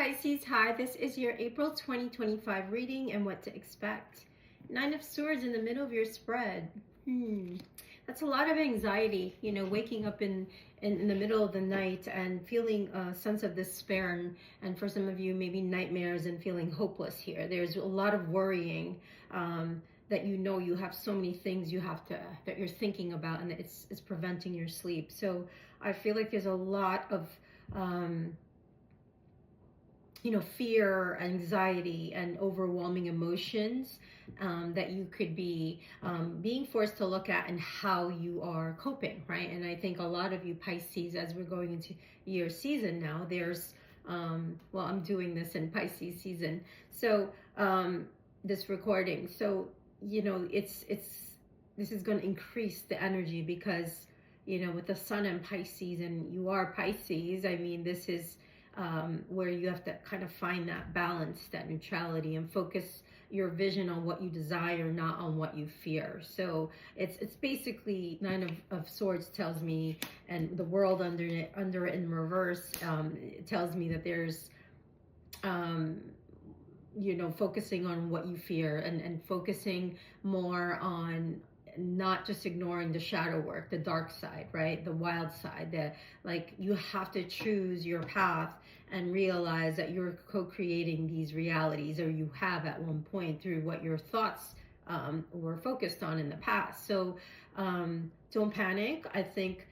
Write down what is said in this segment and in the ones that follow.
Pisces, hi, this is your April 2025 reading and what to expect. Nine of Swords in the middle of your spread. That's a lot of anxiety, waking up in the middle of the night and feeling a sense of despair, and for some of you, maybe nightmares and feeling hopeless here. There's a lot of worrying, that you have so many things that you're thinking about, and it's preventing your sleep. So I feel like there's a lot of fear, anxiety, and overwhelming emotions that you could be being forced to look at and how you are coping, right? And I think a lot of you Pisces, as we're going into your season now, there's, I'm doing this in Pisces season. So this recording. So, this is going to increase the energy because, with the sun in Pisces and you are Pisces, I mean, this is where you have to kind of find that balance, that neutrality, and focus your vision on what you desire, not on what you fear. So it's basically Nine of Swords tells me, and the world under it in reverse, it tells me that there's focusing on what you fear, and focusing more on not just ignoring the shadow work, the dark side, right? The wild side, that like you have to choose your path and realize that you're co-creating these realities, or you have at one point, through what your thoughts were focused on in the past. So don't panic. I think,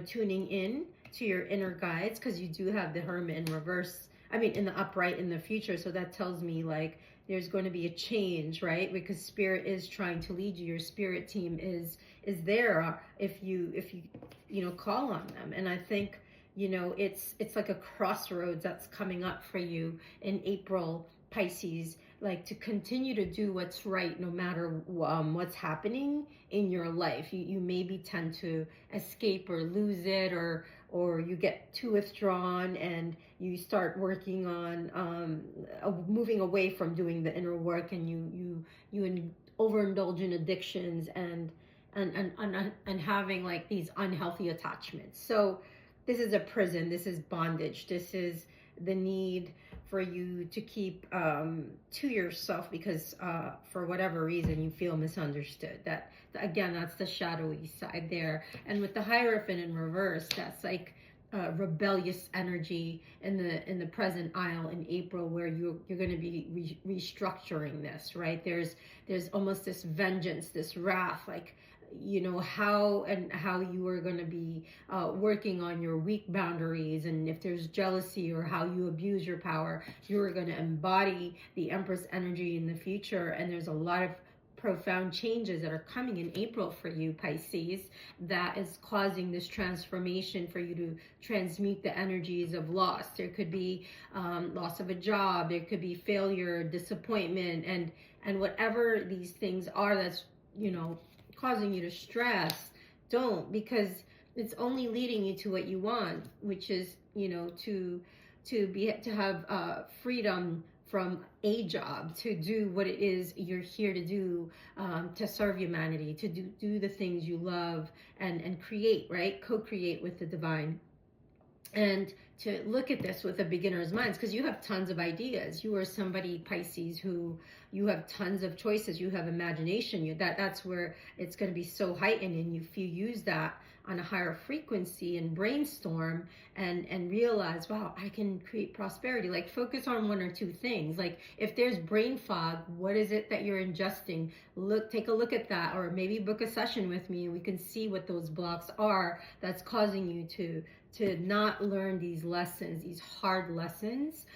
tuning in to your inner guides, because you do have the Hermit in reverse, in the upright in the future. So that tells me like there's going to be a change, right? Because Spirit is trying to lead you. Your spirit team is there if you call on them. And I think, it's like a crossroads that's coming up for you in April, Pisces, like to continue to do what's right no matter what's happening in your life. You maybe tend to escape or lose it, or you get too withdrawn and you start working on moving away from doing the inner work, and you overindulge in addictions and having like these unhealthy attachments. So this is a prison, this is bondage, this is the need for you to keep to yourself because for whatever reason you feel misunderstood. That again, that's the shadowy side there. And with the Hierophant in reverse, that's like rebellious energy in the present aisle in April, where you're going to be restructuring this, right? There's almost this vengeance, this wrath, like how you are going to be working on your weak boundaries, and if there's jealousy or how you abuse your power, you're going to embody the Empress energy in the future. And there's a lot of profound changes that are coming in April for you Pisces, that is causing this transformation for you to transmute the energies of loss. There could be loss of a job, there could be failure, disappointment, and whatever these things are that's causing you to stress, don't, because it's only leading you to what you want, which is to have freedom from a job, to do what it is you're here to do, to serve humanity, to do the things you love, and create, right? Co-create with the divine. And to look at this with a beginner's mind, because you have tons of ideas. You are somebody, Pisces, who you have tons of choices. You have imagination. That's where it's going to be so heightened. And if you use that on a higher frequency and brainstorm and realize, wow, I can create prosperity. Like focus on one or two things. Like if there's brain fog, what is it that you're ingesting? Take a look at that, or maybe book a session with me and we can see what those blocks are that's causing you to not learn these lessons, these hard lessons,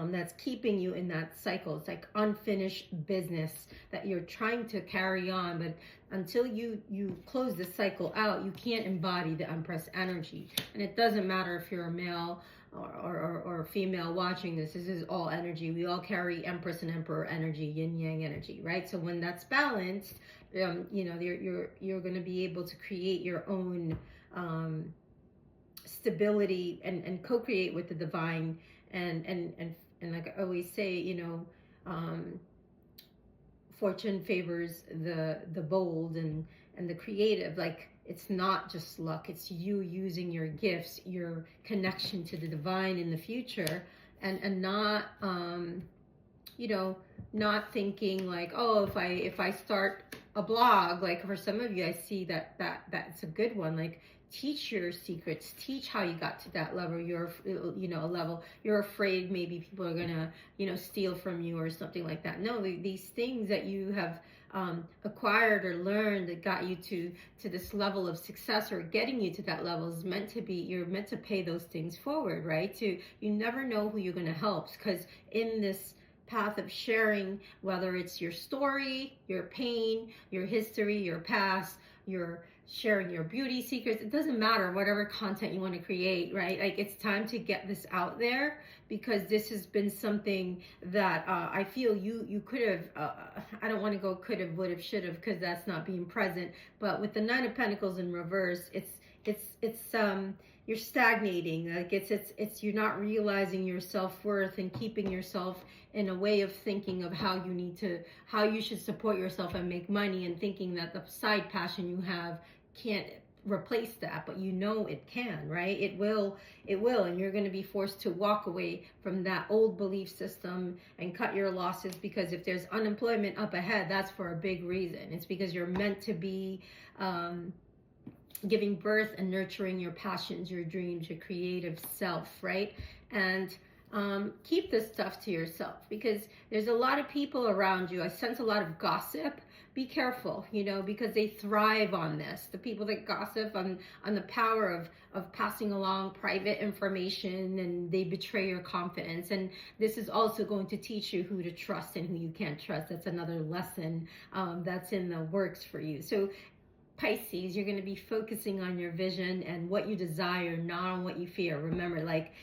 that's keeping you in that cycle. It's like unfinished business that you're trying to carry on, but until you close the cycle out, you can't embody the Empress energy. And it doesn't matter if you're a male or female watching this. This is all energy. We all carry Empress and Emperor energy, yin yang energy, right? So when that's balanced, you're going to be able to create your own stability and co-create with the divine, and like I always say, fortune favors the bold and the creative. Like it's not just luck, it's you using your gifts, your connection to the divine in the future and not you know, not thinking like, oh, if I start a blog, like for some of you, I see that's a good one. Like, teach your secrets, teach how you got to that level. You're, you know, a level you're afraid maybe people are gonna, you know, steal from you or something like that. No, these things that you have acquired or learned that got you to this level of success, or getting you to that level, is meant to be, you're meant to pay those things forward, right? To, you never know who you're going to help, because in this path of sharing, whether it's your story, your pain, your history, your past, your sharing your beauty secrets, it doesn't matter, whatever content you want to create, right? Like, it's time to get this out there, because this has been something that I feel you could have, I don't want to go could have, would have, should have, because that's not being present. But with the Nine of Pentacles in reverse, it's you're stagnating. Like, it's you're not realizing your self-worth and keeping yourself in a way of thinking of how you should support yourself and make money, and thinking that the side passion you have can't replace that, but you know it can, right? It will, and you're going to be forced to walk away from that old belief system and cut your losses, because if there's unemployment up ahead, that's for a big reason. It's because you're meant to be giving birth and nurturing your passions, your dreams, your creative self, right? And keep this stuff to yourself, because there's a lot of people around you. I sense a lot of gossip. Be careful, you know, because they thrive on this. The people that gossip on the power of passing along private information, and they betray your confidence. And this is also going to teach you who to trust and who you can't trust. That's another lesson that's in the works for you. So Pisces, you're going to be focusing on your vision and what you desire, not on what you fear. Remember, like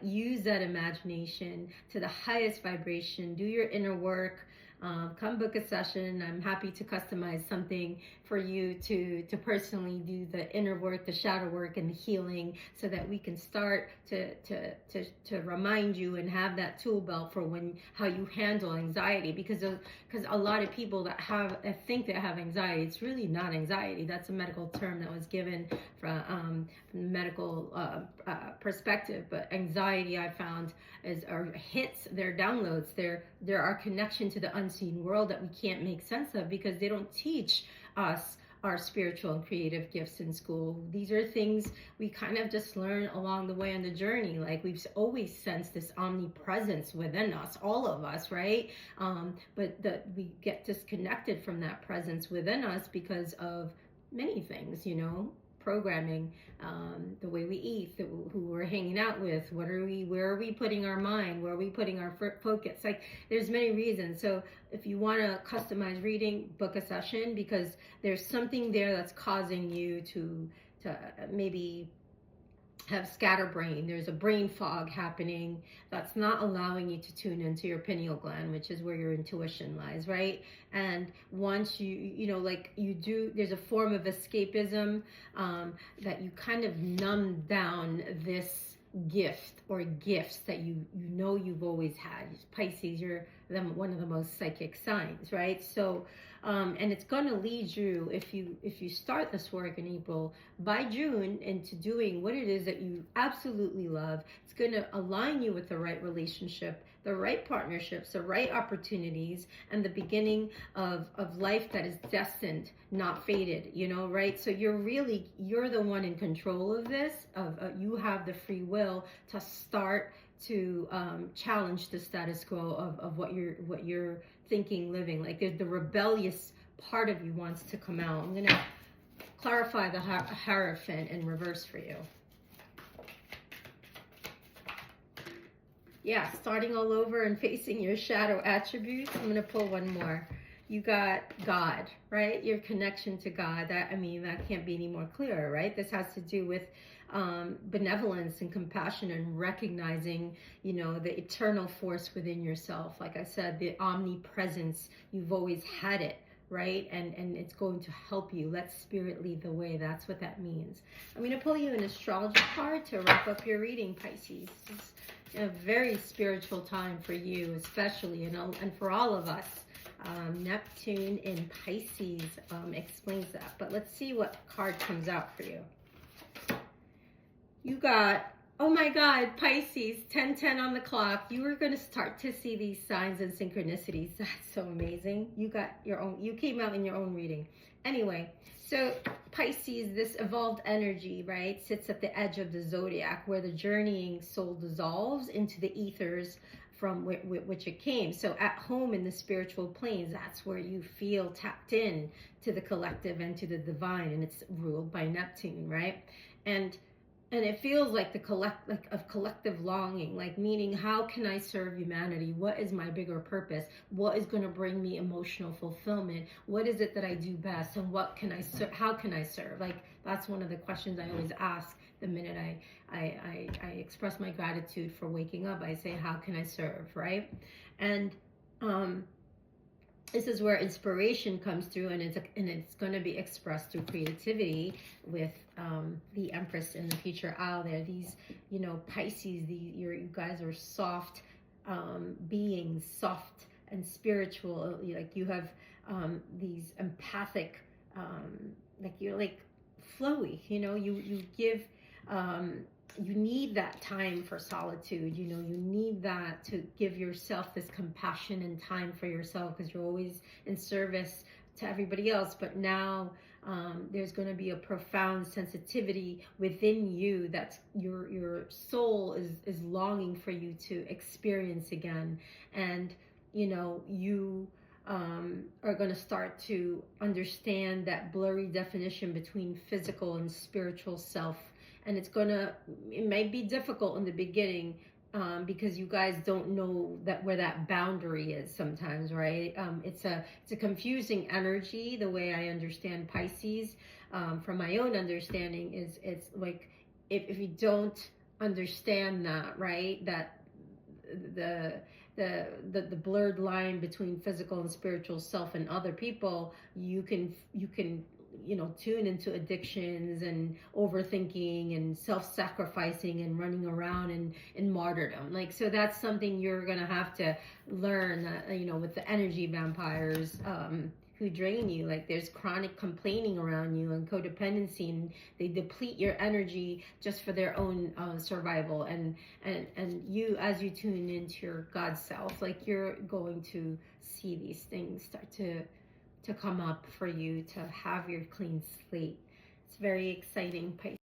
use that imagination to the highest vibration. Do your inner work. Come book a session. I'm happy to customize something for you to personally do the inner work, the shadow work, and the healing, so that we can start to remind you and have that tool belt for how you handle anxiety. Because a lot of people that think they have anxiety, it's really not anxiety. That's a medical term that was given from medical perspective. But anxiety, I found, is our hits, their downloads, they're our connection to the unseen world that we can't make sense of, because they don't teach us our spiritual and creative gifts in school. These are things we kind of just learn along the way on the journey. Like, we've always sensed this omnipresence within us, all of us, right? But we get disconnected from that presence within us because of many things, you know, programming, the way we eat, who we're hanging out with, where are we putting our mind, where are we putting our focus. Like, there's many reasons. So if you want to customize reading, book a session, because there's something there that's causing you to maybe have scatterbrain. There's a brain fog happening that's not allowing you to tune into your pineal gland, which is where your intuition lies, right? And once you know, like you do, there's a form of escapism that you kind of numb down this gift or gifts that you know you've always had. Pisces, you're one of the most psychic signs, right? So and it's going to lead you, if you start this work in April, by June, into doing what it is that you absolutely love. It's going to align you with the right relationship, the right partnerships, the right opportunities, and the beginning of life that is destined, not fated, you know, right? So you're the one in control of this. You have the free will to start to challenge the status quo of what you're thinking, living. Like, the rebellious part of you wants to come out. I'm going to clarify the Hierophant in reverse for you. Yeah, starting all over and facing your shadow attributes. I'm going to pull one more. You got God, right? Your connection to God. That can't be any more clearer, right? This has to do with benevolence and compassion, and recognizing, you know, the eternal force within yourself. Like I said, the omnipresence, you've always had it, right? And it's going to help you. Let spirit lead the way. That's what that means. I'm going to pull you an astrology card to wrap up your reading, Pisces. It's a very spiritual time for you, especially, and for all of us. Neptune in Pisces explains that. But let's see what card comes out for you. You got Oh my God, Pisces, 10:10 on the clock. You are going to start to see these signs and synchronicities. That's so amazing. You got your own, you came out in your own reading. Anyway, so Pisces, this evolved energy, right, sits at the edge of the zodiac where the journeying soul dissolves into the ethers from which it came. So at home in the spiritual planes, that's where you feel tapped in to the collective and to the divine, and it's ruled by Neptune, right? And it feels like the collective longing, like meaning, how can I serve humanity? What is my bigger purpose? What is going to bring me emotional fulfillment? What is it that I do best, and what can I serve? How can I serve? Like, that's one of the questions I always ask the minute I express my gratitude for waking up. I say, how can I serve, right? And this is where inspiration comes through, and it's going to be expressed through creativity with the Empress in the future owl there. These, Pisces, you guys are soft beings, soft and spiritual. Like, you have these empathic, like, you're like flowy. You give. You need that time for solitude. You need that to give yourself this compassion and time for yourself, because you're always in service to everybody else. But now there's going to be a profound sensitivity within you that your soul is longing for you to experience again. And you are going to start to understand that blurry definition between physical and spiritual self. And it might be difficult in the beginning, because you guys don't know where that boundary is sometimes, right? It's a confusing energy, the way I understand Pisces. From my own understanding, it's like, if you don't understand that, right, that the blurred line between physical and spiritual self and other people, you can tune into addictions and overthinking and self-sacrificing and running around in martyrdom. Like, so that's something you're gonna have to learn, with the energy vampires who drain you. Like, there's chronic complaining around you and codependency, and they deplete your energy just for their own survival. And you, as you tune into your God self, like, you're going to see these things start to come up for you, to have your clean slate. It's very exciting, Pisces.